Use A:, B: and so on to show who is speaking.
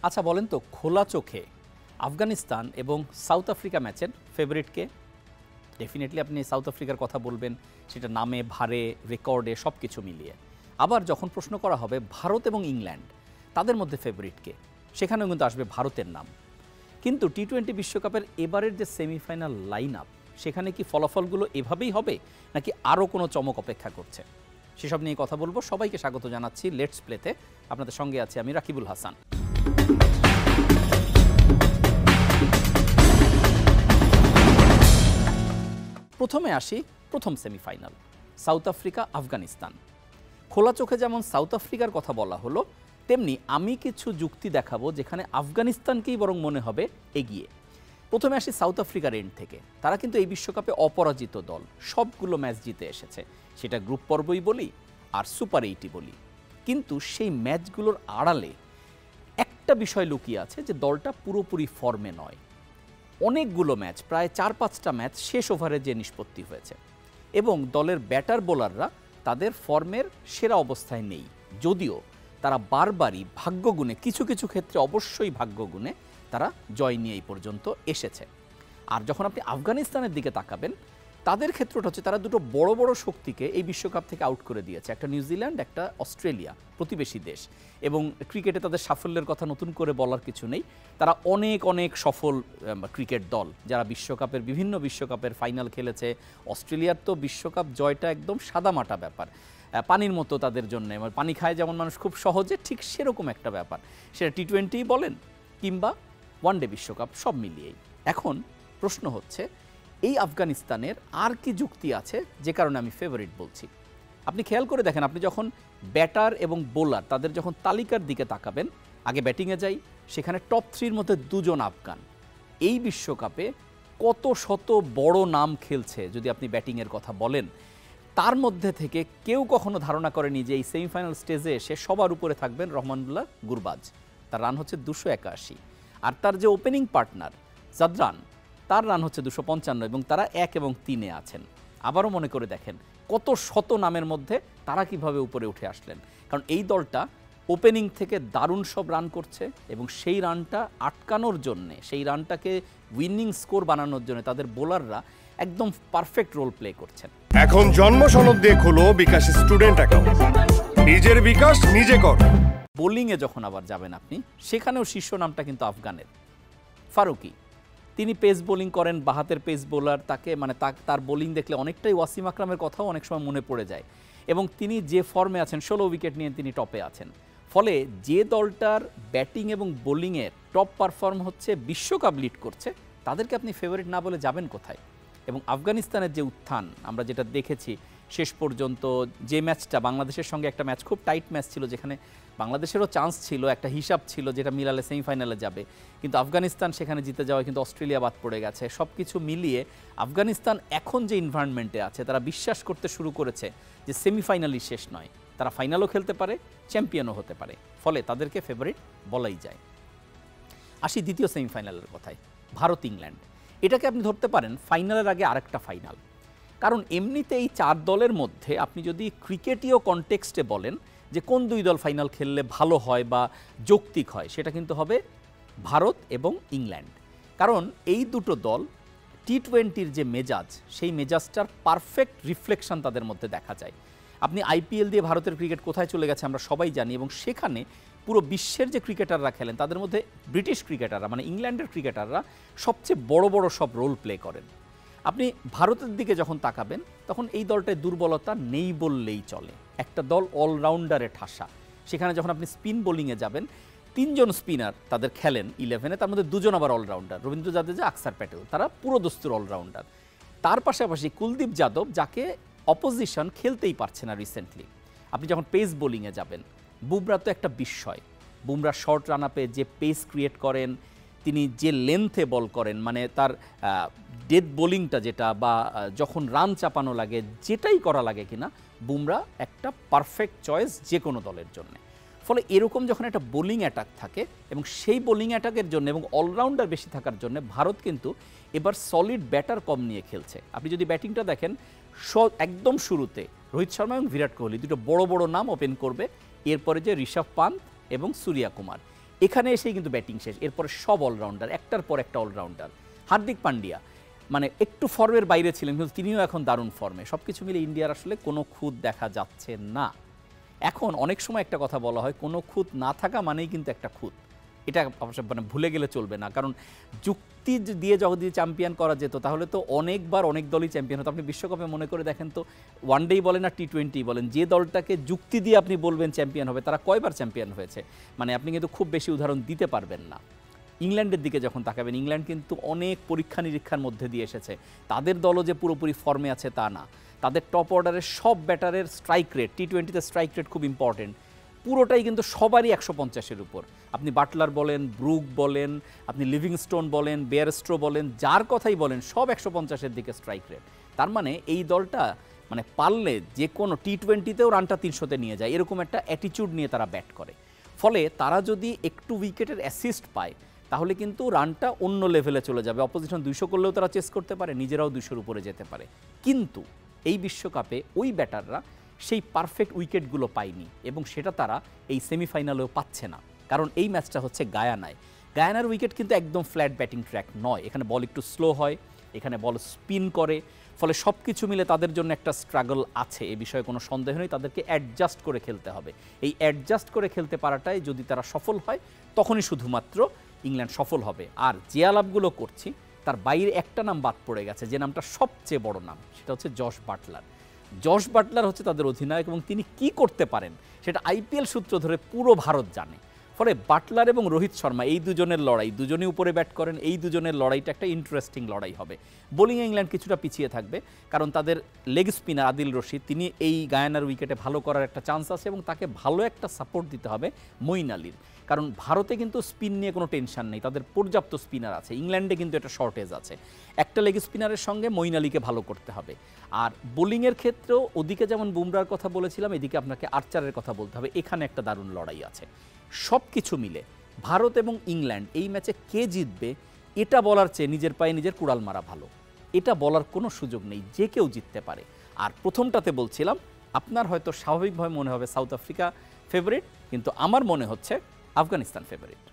A: আচ্ছা বলেন তো, খোলা চোখে আফগানিস্তান এবং সাউথ আফ্রিকা ম্যাচের ফেভারিটকে? ডেফিনেটলি আপনি সাউথ আফ্রিকার কথা বলবেন, সেটা নামে, ভারে, রেকর্ডে সব কিছু মিলিয়ে। আবার যখন প্রশ্ন করা হবে ভারত এবং ইংল্যান্ড, তাদের মধ্যে ফেভারিটকে, সেখানেও কিন্তু আসবে ভারতের নাম। কিন্তু টি-20 বিশ্বকাপের এবারের যে সেমিফাইনাল লাইন আপ, সেখানে কি ফলাফলগুলো এভাবেই হবে, নাকি আরও কোনো চমক অপেক্ষা করছে? সেসব নিয়ে কথা বলবো। সবাইকে স্বাগত জানাচ্ছি লেটস প্লেতে। আপনাদের সঙ্গে আছি আমি রাকিবুল হাসান। প্রথমে আসি প্রথম সেমিফাইনাল, সাউথ আফ্রিকা আফগানিস্তান। খোলা চোখে যেমন সাউথ আফ্রিকার কথা বলা হলো, তেমনি আমি কিছু যুক্তি দেখাবো যেখানে আফগানিস্তানকেই বরং মনে হবে এগিয়ে। প্রথমে আসি সাউথ আফ্রিকার এন্ড থেকে। তারা কিন্তু এই বিশ্বকাপে অপরাজিত দল, সবগুলো ম্যাচ জিতে এসেছে, সেটা গ্রুপ পর্বই বলি আর সুপার 8ই বলি। কিন্তু সেই ম্যাচগুলোর আড়ালে একটা বিষয় লুকিয়ে আছে, যে দলটা পুরোপুরি ফর্মে নয়। অনেকগুলো ম্যাচ, প্রায় 4-5টা ম্যাচ শেষ ওভারে যে নিষ্পত্তি হয়েছে, এবং দলের ব্যাটার বোলাররা তাদের ফর্মের সেরা অবস্থায় নেই। যদিও তারা বারবারই ভাগ্যগুণে, কিছু কিছু ক্ষেত্রে অবশ্যই ভাগ্যগুণে তারা জয় নিয়ে এই পর্যন্ত এসেছে। আর যখন আপনি আফগানিস্তানের দিকে তাকাবেন, তাদের ক্ষেত্রটা হচ্ছে তারা দুটো বড় বড় শক্তিকে এই বিশ্বকাপ থেকে আউট করে দিয়েছে, একটা নিউজিল্যান্ড, একটা অস্ট্রেলিয়া, প্রতিবেশী দেশ। এবং ক্রিকেটে তাদের সাফল্যের কথা নতুন করে বলার কিছু নেই। তারা অনেক অনেক সফল ক্রিকেট দল, যারা বিশ্বকাপের বিভিন্ন বিশ্বকাপের ফাইনাল খেলেছে। অস্ট্রেলিয়ার তো বিশ্বকাপ জয়টা একদম সাদামাটা ব্যাপার, পানির মতো তাদের জন্য। পানি খায় যেমন মানুষ খুব সহজে, ঠিক সেরকম একটা ব্যাপার, সেটা টি-20 বলেন কিংবা ওয়ানডে বিশ্বকাপ, সব মিলিয়েই। এখন প্রশ্ন হচ্ছে, এই আফগানিস্তানের আর কি যুক্তি আছে যে কারণে আমি ফেভারিট বলছি? আপনি খেয়াল করে দেখেন, আপনি যখন ব্যাটার এবং বোলার তাদের যখন তালিকার দিকে তাকাবেন, আগে ব্যাটিংয়ে যাই, সেখানে টপ 3-র মধ্যে দুজন আফগান। এই বিশ্বকাপে কত শত বড় নাম খেলছে যদি আপনি ব্যাটিংয়ের কথা বলেন, তার মধ্যে থেকে কেউ কখনো ধারণা করেনি যে এই সেমিফাইনাল স্টেজে এসে সবার উপরে থাকবেন রহমানুল্লাহ গুরবাজ। তার রান হচ্ছে 281, আর তার যে ওপেনিং পার্টনার জাদরান, তার রান হচ্ছে 255, এবং তারা 1 এবং 3-এ আছেন। আবারও মনে করে দেখেন কত শত নামের মধ্যে তারা কিভাবে উপরে উঠে আসলেন। কারণ এই দলটা ওপেনিং থেকে দারুণ সব রান করছে, এবং সেই রানটা আটকানোর জন্যে, সেই রানটাকে উইনিং স্কোর বানানোর জন্য তাদের বোলাররা একদম পারফেক্ট রোল প্লে করছেন।
B: এখন জন্ম সনদ দিয়ে খোলো বিকাশ স্টুডেন্ট অ্যাকাউন্ট, নিজের বিকাশ নিজে কর।
A: বোলিংয়ে যখন আবার যাবেন আপনি, সেখানেও শীর্ষ নামটা কিন্তু আফগানের ফারুকি। তিনি পেস বোলিং করেন, বাহাতের পেস বোলার। তাকে তার বোলিং দেখলে অনেকটাই ওয়াসিম আকরামের কথাও অনেক সময় মনে পড়ে যায়। এবং তিনি যে ফর্মে আছেন, 16 উইকেট নিয়ে তিনি টপে আছেন। ফলে যে দলটার ব্যাটিং এবং বোলিংয়ের টপ পারফর্ম হচ্ছে, বিশ্বকাপ লিড করছে, তাদেরকে আপনি ফেভারিট না বলে যাবেন কোথায়? এবং আফগানিস্তানের যে উত্থান আমরা যেটা দেখেছি শেষ পর্যন্ত, যে ম্যাচটা বাংলাদেশের সঙ্গে একটা ম্যাচ, খুব টাইট ম্যাচ ছিল, যেখানে বাংলাদেশেরও চান্স ছিল, একটা হিসাব ছিল যেটা মিলালে সেমিফাইনালে যাবে, কিন্তু আফগানিস্তান সেখানে জিতে যাওয়ায় কিন্তু অস্ট্রেলিয়া বাদ পড়ে গেছে। সব কিছু মিলিয়ে আফগানিস্তান এখন যে এনভায়রনমেন্টে আছে, তারা বিশ্বাস করতে শুরু করেছে যে সেমিফাইনালই শেষ নয়, তারা ফাইনালও খেলতে পারে, চ্যাম্পিয়নও হতে পারে। ফলে তাদেরকে ফেভারিট বলাই যায়। আসি দ্বিতীয় সেমিফাইনালের কথায়, ভারত ইংল্যান্ড। এটাকে আপনি ধরতে পারেন ফাইনালের আগে আরেকটা ফাইনাল। কারণ এমনিতে এই 4 দলের মধ্যে আপনি যদি ক্রিকেটীয় কনটেক্সটে বলেন যে কোন 2 দল ফাইনাল খেললে ভালো হয় বা যৌক্তিক হয়, সেটা কিন্তু হবে ভারত এবং ইংল্যান্ড। কারণ এই দুটো দল টি-20-র যে মেজাজ, সেই মেজাজটার পারফেক্ট রিফ্লেকশন তাদের মধ্যে দেখা যায়। আপনি আইপিএল দিয়ে ভারতের ক্রিকেট কোথায় চলে গেছে আমরা সবাই জানি, এবং সেখানে পুরো বিশ্বের যে ক্রিকেটাররা খেলেন, তাদের মধ্যে ব্রিটিশ ক্রিকেটাররা, ইংল্যান্ডের ক্রিকেটাররা সবচেয়ে বড় বড় সব রোল প্লে করেন। আপনি ভারতের দিকে যখন তাকাবেন, তখন এই দলটায় দুর্বলতা নেই বললেই চলে। একটা দল অলরাউন্ডারে ঠাসা। সেখানে যখন আপনি স্পিন বোলিংয়ে যাবেন, 3 জন স্পিনার তাদের খেলেন 11-এ, তার মধ্যে 2 জন আবার অলরাউন্ডার, রবীন্দ্র জাদেজা, আকসার প্যাটেল, তারা পুরো দস্তুর অলরাউন্ডার। তার পাশাপাশি কুলদীপ যাদব, যাকে অপোজিশন খেলতেই পারছে না রিসেন্টলি। আপনি যখন পেস বোলিংয়ে যাবেন, বুমরা তো একটা বিস্ময়। বুমরা শর্ট রান আপে যে পেস ক্রিয়েট করেন, তিনি যে লেন্থে বল করেন, তার ডেথ বোলিংটা যেটা, বা যখন রান চাপানো লাগে, যেটাই করা লাগে কিনা, বুমরা একটা পারফেক্ট চয়েস যে কোনো দলের জন্য। ফলে এরকম যখন একটা বোলিং অ্যাটাক থাকে, এবং সেই বোলিং অ্যাটাকের জন্য এবং অলরাউন্ডার বেশি থাকার জন্য ভারত কিন্তু এবার সলিড ব্যাটার কম নিয়ে খেলছে। আপনি যদি ব্যাটিংটা দেখেন, একদম শুরুতে রোহিত শর্মা এবং বিরাট কোহলি, দুটো বড় বড় নাম ওপেন করবে। এরপরে যে ঋষভ পান্ত এবং সূর্যা কুমার, এখানে এসেই কিন্তু ব্যাটিং শেষ, এরপরে সব অলরাউন্ডার, একটার পর একটা অলরাউন্ডার। হার্দিক পান্ডিয়া মানে একটু ফর্মের বাইরে ছিলেন, কিন্তু তিনিও এখন দারুণ ফর্মে। সব কিছু মিলে ইন্ডিয়ার আসলে কোনো খুঁত দেখা যাচ্ছে না। এখন অনেক সময় একটা কথা বলা হয়, কোনো খুঁত না থাকা মানেই কিন্তু একটা খুঁত। এটা মানে ভুলে গেলে চলবে না, কারণ যুক্তি দিয়ে যদি চ্যাম্পিয়ন করা যেত তাহলে তো অনেকবার অনেক দলই চ্যাম্পিয়ন হতো। আপনি বিশ্বকাপে মনে করে দেখেন তো, ওয়ানডেই বলেন আর টি20 বলেন, যে দলটাকে যুক্তি দিয়ে আপনি বলবেন চ্যাম্পিয়ন হবে, তারা কয়বার চ্যাম্পিয়ন হয়েছে? মানে আপনি কিন্তু খুব বেশি উদাহরণ দিতে পারবেন না। ইংল্যান্ডের দিকে যখন তাকাবেন, ইংল্যান্ড কিন্তু অনেক পরীক্ষা নিরীক্ষার মধ্যে দিয়ে এসেছে। তাদের দলও যে পুরোপুরি ফর্মে আছে তা না। তাদের টপ অর্ডারের সব ব্যাটারের স্ট্রাইক রেট, টি20তে স্ট্রাইক রেট খুব ইম্পর্টেন্ট, পুরোটাই কিন্তু সবারই 150-এর উপর। আপনি বাটলার বলেন, ব্রুক বলেন, আপনি লিভিংস্টোন বলেন, বেয়ারস্ট্রো বলেন, যার কথাই বলেন, সব 150-এর দিকে স্ট্রাইক রেট। তার মানে এই দলটা মানে পারলে যে কোনো টি20তেও রানটা 300-তে নিয়ে যায়, এরকম একটা অ্যাটিটিউড নিয়ে তারা ব্যাট করে। ফলে তারা যদি একটু উইকেটের অ্যাসিস্ট পায় তাহলে কিন্তু রানটা অন্য লেভেলে চলে যাবে। অপোজিশন 200 করলেও তারা চেস করতে পারে, নিজেরাও 200-র উপরে যেতে পারে। কিন্তু এই বিশ্বকাপে ওই ব্যাটাররা সেই পারফেক্ট উইকেটগুলো পায়নি, এবং সেটা তারা এই সেমিফাইনালেও পাচ্ছে না। কারণ এই ম্যাচটা হচ্ছে গায়ানায়। গায়ানার উইকেট কিন্তু একদম ফ্ল্যাট ব্যাটিং ট্র্যাক নয়, এখানে বল একটু স্লো হয়, এখানে বল স্পিন করে, ফলে সব কিছু মিলে তাদের জন্য একটা স্ট্রাগল আছে, এ বিষয়ে কোনো সন্দেহ নেই। তাদেরকে অ্যাডজাস্ট করে খেলতে হবে। এই অ্যাডজাস্ট করে খেলতে পারাটাই যদি তারা সফল হয়, তখনই শুধুমাত্র ইংল্যান্ড সফল হবে। আর যে আলাপগুলো করছি তার বাইরে একটা নাম বাদ পড়ে গেছে, যে নামটা সবচেয়ে বড় নাম, সেটা হচ্ছে জশ বাটলার। জশ বাটলার হচ্ছে তাদের অধিনায়ক, এবং তিনি কি করতে পারেন সেটা আইপিএল সূত্র ধরে পুরো ভারত জানে। ফলে বাটলার এবং রোহিত শর্মা এই দুজনের লড়াই, দুজনেই উপরে ব্যাট করেন, এই দুজনের লড়াইটা একটা ইন্টারেস্টিং লড়াই হবে। বোলিংয়ে ইংল্যান্ড কিছুটা পিছিয়ে থাকবে, কারণ তাদের লেগ স্পিনার আদিল রশিদ, তিনি এই গায়ানার উইকেটে ভালো করার একটা চান্স আছে, এবং তাকে ভালো একটা সাপোর্ট দিতে হবে মঈন আলীর। কারণ ভারতে কিন্তু স্পিন নিয়ে কোনো টেনশন নেই, তাদের পর্যাপ্ত স্পিনার আছে। ইংল্যান্ডে কিন্তু একটা শর্টেজ আছে। একটা লেগ স্পিনারের সঙ্গে মঈন আলীকে ভালো করতে হবে। আর বোলিংয়ের ক্ষেত্রেও ওদিকে যেমন বুমরার কথা বলেছিলাম, এদিকে আপনাকে আর্চারের কথা বলতে হবে। এখানে একটা দারুণ লড়াই আছে। সব কিছু মিলে ভারত এবং ইংল্যান্ড এই ম্যাচে কে জিতবে এটা বলার চেয়ে নিজের পায়ে নিজের কুড়াল মারা ভালো। এটা বলার কোনো সুযোগ নেই, যে কেউ জিততে পারে। আর প্রথমটাতে বলছিলাম, আপনার হয়তো স্বাভাবিকভাবে মনে হবে সাউথ আফ্রিকা ফেভারিট, কিন্তু আমার মনে হচ্ছে আফগানিস্তান ফেভারিট।